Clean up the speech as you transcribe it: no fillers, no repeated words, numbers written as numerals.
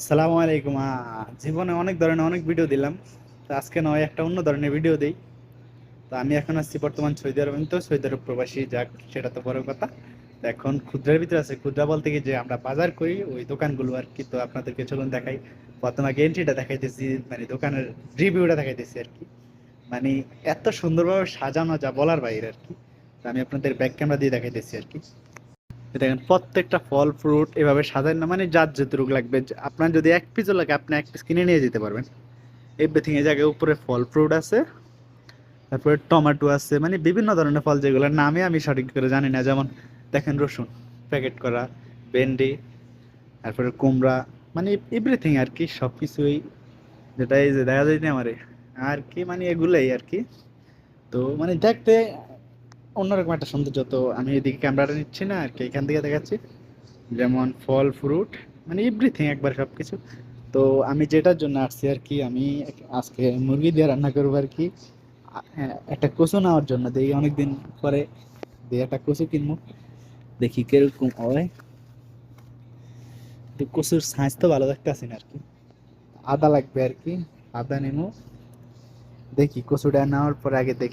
সালামু আলাইকুম। জীবনে অনেক ধরনের অনেক ভিডিও দিলাম। তো আজকে নয় একটা অন্য ধরনের ভিডিও দেই। তো আমি এখন আসছি বর্তমান সৌদি আরব। আমি তো সৌদি আরব প্রবাসী, যাক সেটা তো বড় কথা। তো এখন ক্ষুদ্রের ভিতরে আছে। ক্ষুদ্রা বলতে কি, যে আমরা বাজার করি ওই দোকানগুলো আর কি। তো আপনাদেরকে চলুন দেখাই। প্রথমে আগে এন্ট্রিটা দেখাইতেছি, মানে দোকানের রিভিউটা দেখাইতেছি আর কি। মানে এত সুন্দরভাবে সাজানো, যা বলার বাইরে আর কি। তো আমি আপনাদের ব্যাক ক্যামেরা দিয়ে দেখাইতেছি আর কি। দেখেন প্রত্যেকটা ফল ফ্রুট এভাবে সাজায় না, মানে যার যতটুকু লাগবে। আপনার যদি এক পিসও লাগে আপনি এক পিস কিনে নিয়ে যেতে পারবেন। এভরিথিং এই জায়গায় উপরে ফল ফ্রুট আছে, তারপরে টমেটো আছে, মানে বিভিন্ন ধরনের ফল যেগুলোর নামে আমি সঠিক করে জানি না। যেমন দেখেন রসুন প্যাকেট করা, ভেন্ডি, তারপরে কুমড়া, মানে এভরিথিং আর কি, সব কিছুই। যেটা এই যে দেখা যায় না আমারে আর কি, মানে এগুলোই আর কি। তো মানে দেখতে অন্যরকম একটা সৌন্দর্য। তো আমি এদিকে ক্যামেরাটা নিচ্ছি না আর কি, এখান থেকে দেখাচ্ছি। যেমন ফল ফ্রুট, মানে এভরিথিং একবার সবকিছু। তো আমি যেটার জন্য আসছি আর কি, আমি আজকে মুরগি দিয়ে রান্না করবো আর কি। হ্যাঁ, একটা কচু নেওয়ার জন্য, দেখি অনেকদিন পরে দিয়ে একটা কচু কিনবো, দেখি কিরকম হয়। তো কচুর সাইজ তো ভালো দেখতে আছি না আর কি। আদা লাগবে আর কি, আদা নেবো। দেখি কচুটা নেওয়ার পরে আগে দেখি